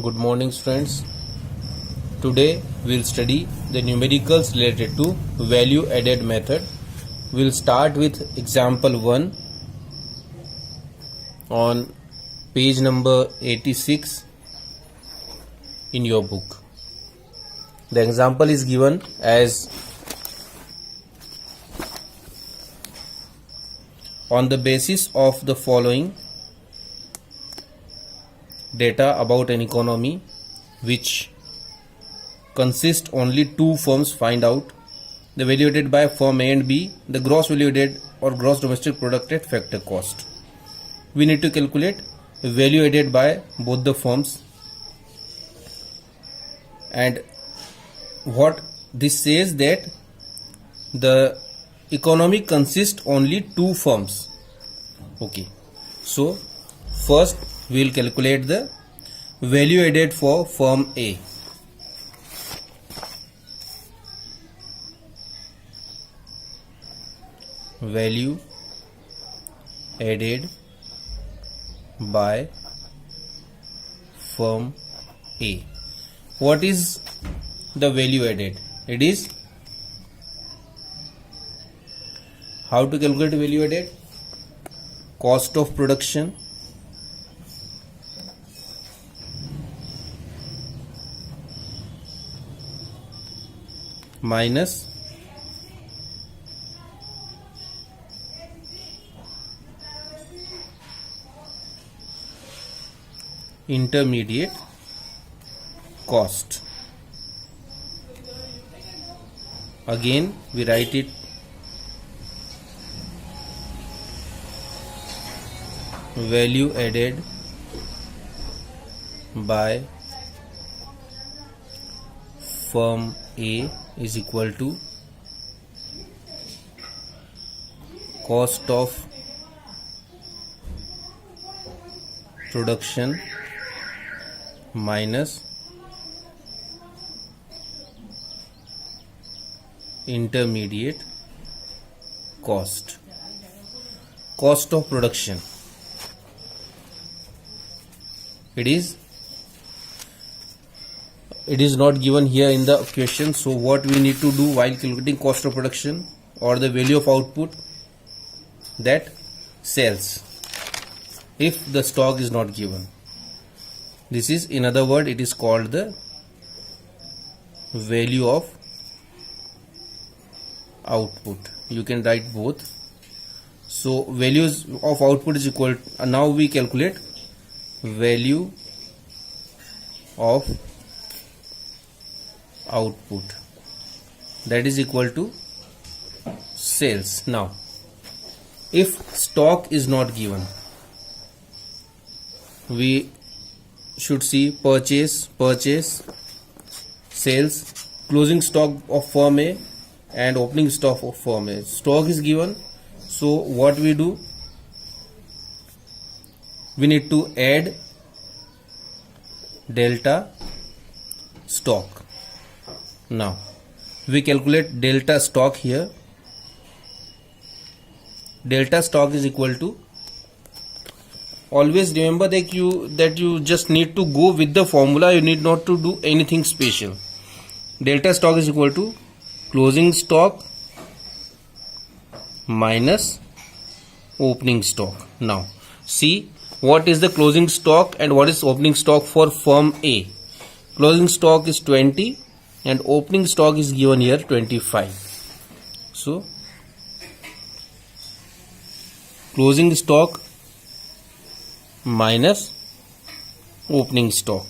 Good morning, friends. Today we'll study the numericals related to value added method. We'll start with example 1 on page number 86 in your book. The example is given as on the basis of the following data about an economy which consists only two firms, find out the value added by firm A and B, the gross value added or gross domestic product at factor cost. We need to calculate value added by both the firms, and what this says that the economy consists only two firms. Okay, so first we will calculate the value added for firm A. Value added by firm A. What is the value added? It is, how to calculate value added? Cost of production minus intermediate cost. Again we write it value added by firm A is equal to cost of production minus intermediate cost. Cost of production, it is not given here in the question. So what we need to do while calculating cost of production or the value of output, that sales if the stock is not given. This is, in other words, it is called the value of output. You can write both. So values of output is equal to, now we calculate value of output, that is equal to sales. Now if stock is not given, we should see purchase, sales, closing stock of firm A and opening stock of firm A. Stock is given, so what we do, we need to add delta stock. Now we calculate delta stock here. Delta stock is equal to, always remember that you just need to go with the formula, you need not to do anything special. Delta stock is equal to closing stock minus opening stock. Now see what is the closing stock and what is opening stock for firm A. Closing stock is 20 and opening stock is given here 25. So closing stock minus opening stock,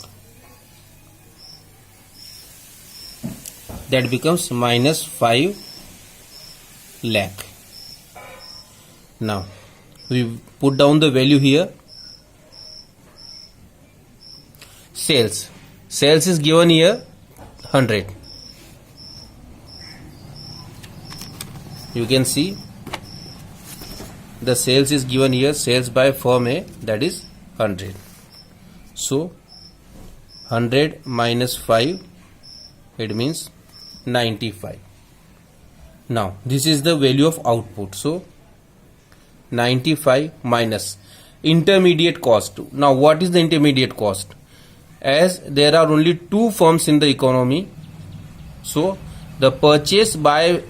that becomes minus 5 lakh. Now we put down the value here. Sales is given here 100. You can see the sales is given here, sales by firm A, that is 100. So 100 minus 5, it means 95. Now this is the value of output. So 95 minus intermediate cost. Now what is the intermediate cost? as there are only two firms in the economy, so the purchase by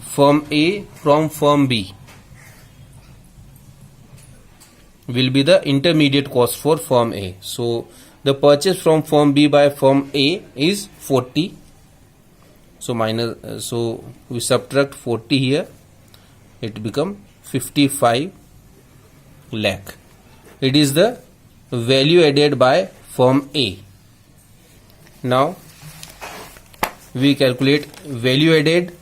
firm A from firm B will be the intermediate cost for firm A. So the purchase from firm B by firm A is 40. So we subtract 40 here, it become 55 lakh. It is the value added by firm A. Now we calculate value added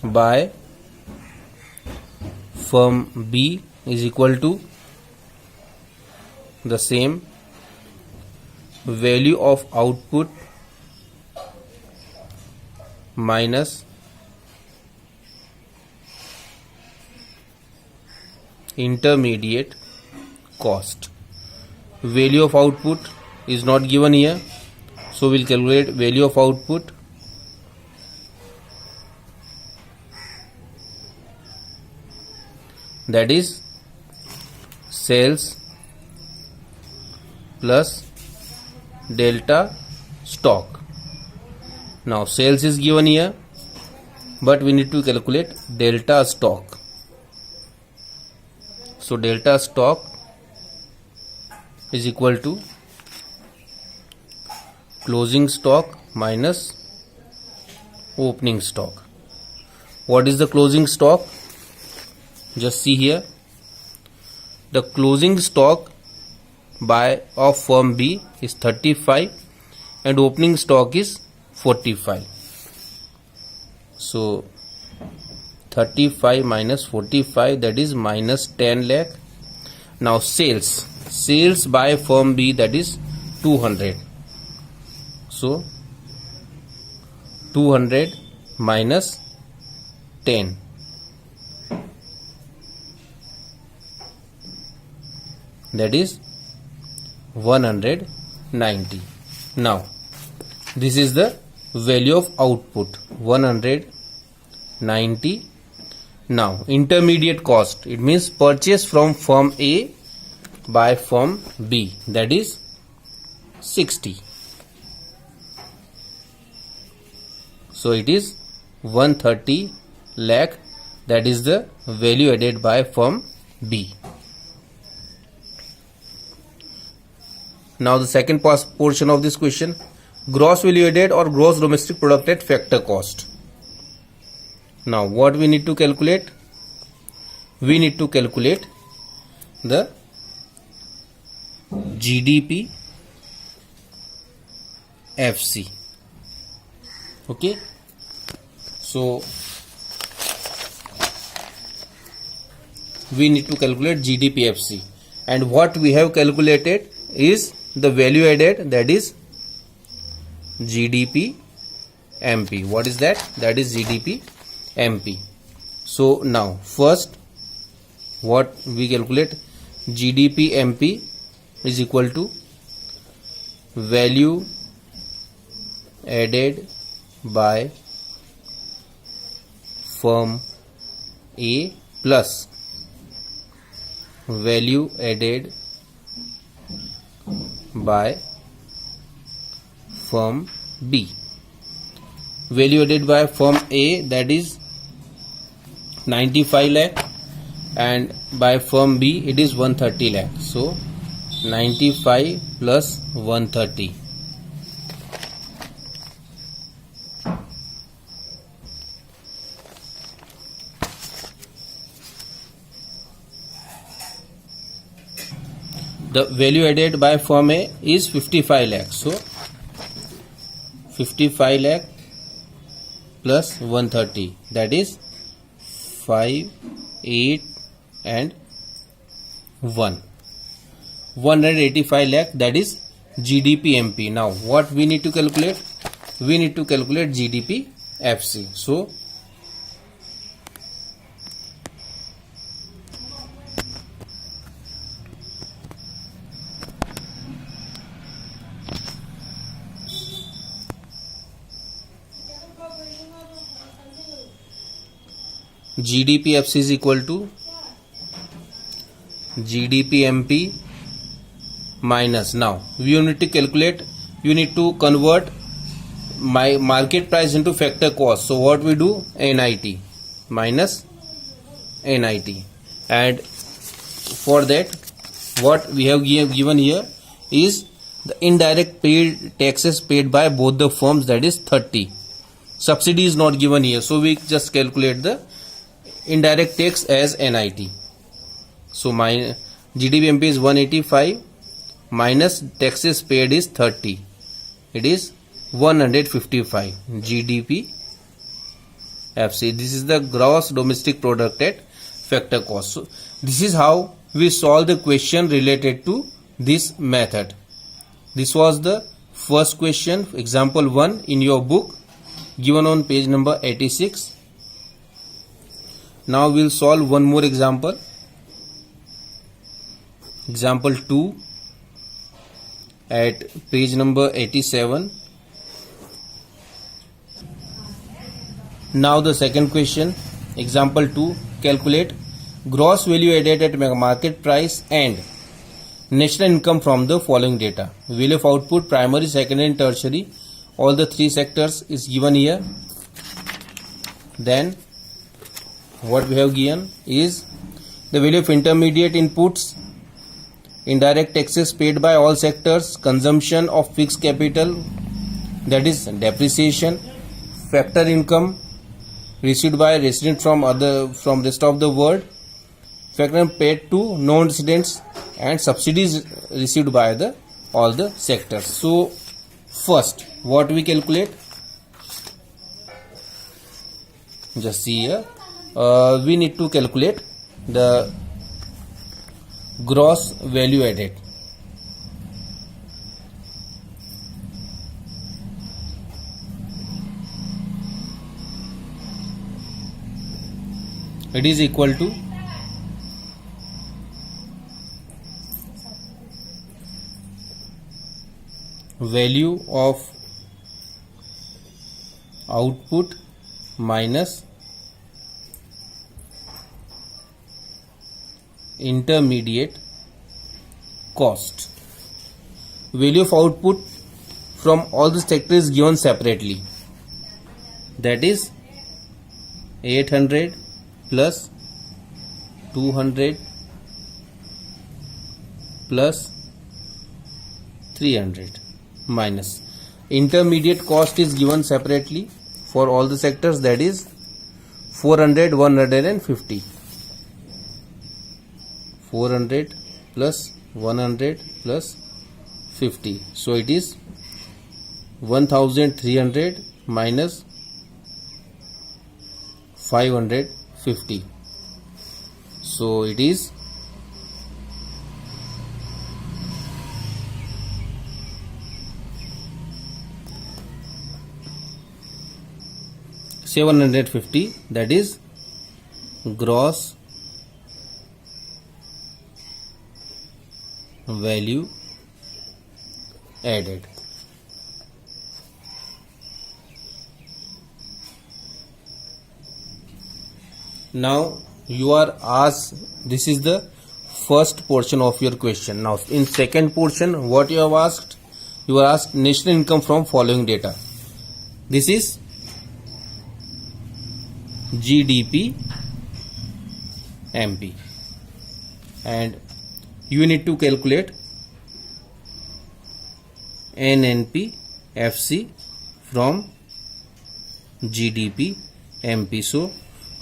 by firm B is equal to the same value of output minus intermediate cost. Value of output is not given here, so we'll calculate value of output that is sales plus delta stock. Now sales is given here, but we need to calculate delta stock. So delta stock is equal to closing stock minus opening stock. What is the closing stock? Just see here, the closing stock of firm B is 35 and opening stock is 45. So 35 minus 45, that is minus 10 lakh. Now sales by firm B, that is 200. So 200 minus 10, that is 190. Now this is the value of output, 190. Now intermediate cost, it means purchase from firm A by firm B, that is 60. So it is 130 lakh, that is the value added by firm B. Now the second portion of this question, gross value added or gross domestic product at factor cost. Now what we need to calculate? We need to calculate the GDP FC. Okay, so we need to calculate GDP FC, and what we have calculated is the value added, that is GDP MP. What is that? That is GDP MP. So now first what we calculate, GDP MP is equal to value added by firm A plus value added by firm B. Value added by firm A, that is 95 lakh, and by firm B it is 130 lakh. So 95 plus 130. The value added by firm A is 55 lakh. So 55 lakh plus 130, that is 5, 8 and 1. 185 lakh, that is GDP MP. Now what we need to calculate? We need to calculate GDP FC. So GDP FC is equal to GDP MP minus, now you need to calculate, you need to convert my market price into factor cost. So what we do, NIT minus NIT, and for that what we have given here is the indirect paid taxes paid by both the firms, that is 30. Subsidy is not given here, so we just calculate the indirect tax as NIT. So my GDP MP is 185 minus taxes paid is 30, it is 155 GDP FC. This is the gross domestic product at factor cost. So this is how we solve the question related to this method. This was the first question, example 1 in your book, given on page number 86. Now we will solve one more example, example 2 at page number 87. Now the second question, example 2, calculate gross value added at market price and national income from the following data. Value of output, primary, secondary and tertiary, all the three sectors is given here. Then what we have given is the value of intermediate inputs, indirect taxes paid by all sectors, consumption of fixed capital, that is depreciation, factor income received by residents from rest of the world, factor paid to non-residents, and subsidies received by all the sectors. So first what we calculate, just see here, we need to calculate the gross value added. It is equal to value of output minus intermediate cost. Value of output from all the sectors is given separately, that is 800 plus 200 plus 300 minus intermediate cost is given separately for all the sectors, that is 400, 150, 400 plus 100 plus 50, so it is 1300 minus 550, so it is 750, that is gross value added. Now you are asked, this is the first portion of your question. Now in second portion, what you have asked, you are asked national income from following data. This is GDP MP, and you need to calculate NNP FC from GDP MP. So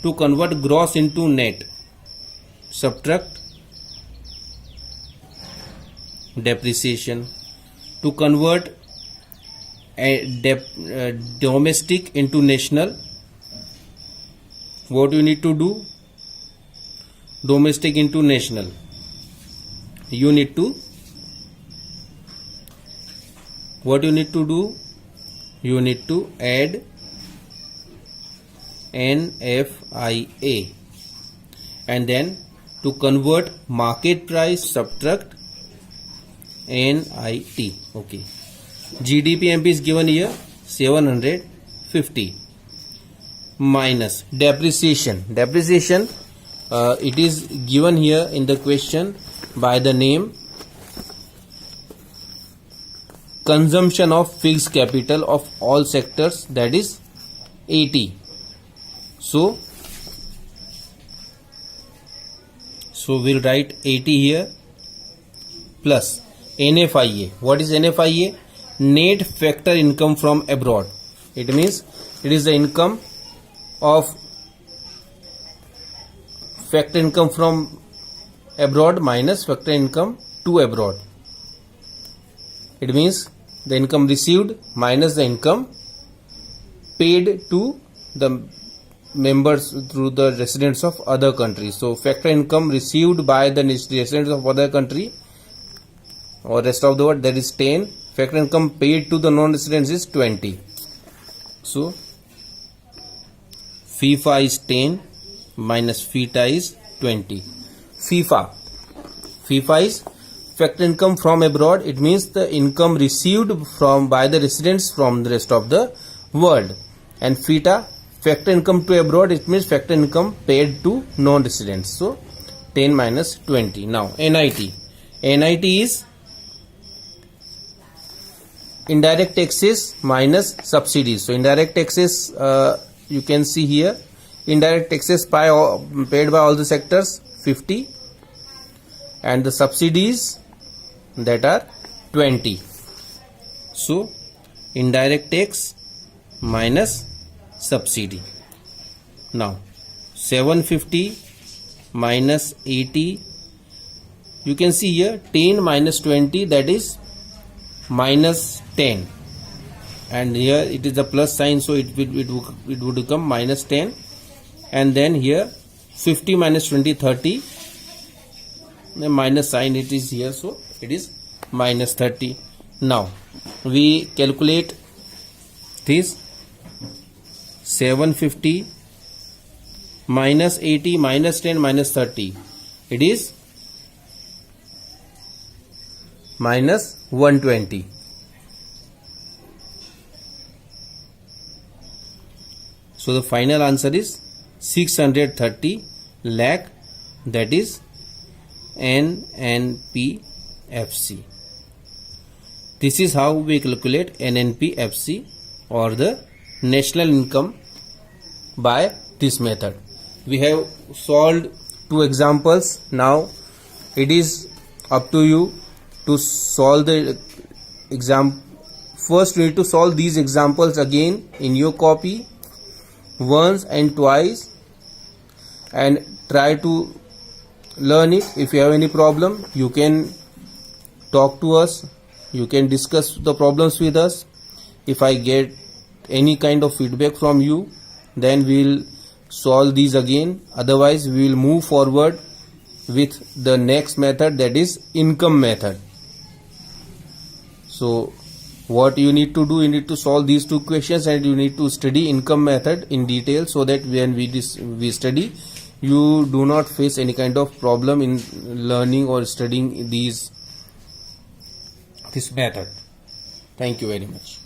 to convert gross into net, subtract depreciation. To convert domestic into national, what you need to do, domestic into national, you need to, what you need to do, you need to add NFIA, and then to convert market price, subtract NIT. Okay, GDP MP is given here 750 minus depreciation. Depreciation it is given here in the question by the name consumption of fixed capital of all sectors, that is 80. So we'll write 80 here plus NFIA. What is NFIA? Net factor income from abroad. It means it is the income of factor income from abroad minus factor income to abroad. It means the income received minus the income paid to the members through the residents of other countries. So factor income received by the residents of other country or rest of the world, that is 10. Factor income paid to the non-residents is 20. So FIFA is 10 minus FITA is 20. FIFA is factor income from abroad. It means the income received by the residents from the rest of the world. And FITA, factor income to abroad, it means factor income paid to non-residents. So 10 minus 20. Now NIT is indirect taxes minus subsidies. So indirect taxes, you can see here, indirect taxes paid by all the sectors 50, and the subsidies that are 20. So indirect tax minus subsidy. Now 750 minus 80, you can see here 10 minus 20, that is minus 10, and here it is a plus sign, so it would become minus 10, and then here 50 minus 20, 30, the minus sign it is here, so it is minus 30. Now we calculate this. 750 minus 80 minus 10 minus 30, it is minus 120. So the final answer is 630 lakh, that is NNPFC. This is how we calculate NNPFC or the national income by this method. We have solved 2 examples. Now it is up to you to solve the exam. First you need to solve these examples again in your copy once and twice and try to learn it. If you have any problem, you can talk to us, you can discuss the problems with us. If I get any kind of feedback from you, then we will solve these again. Otherwise we will move forward with the next method, that is income method. So what you need to do, you need to solve these 2 questions and you need to study income method in detail, so that when we study, you do not face any kind of problem in learning or studying this method. Thank you very much.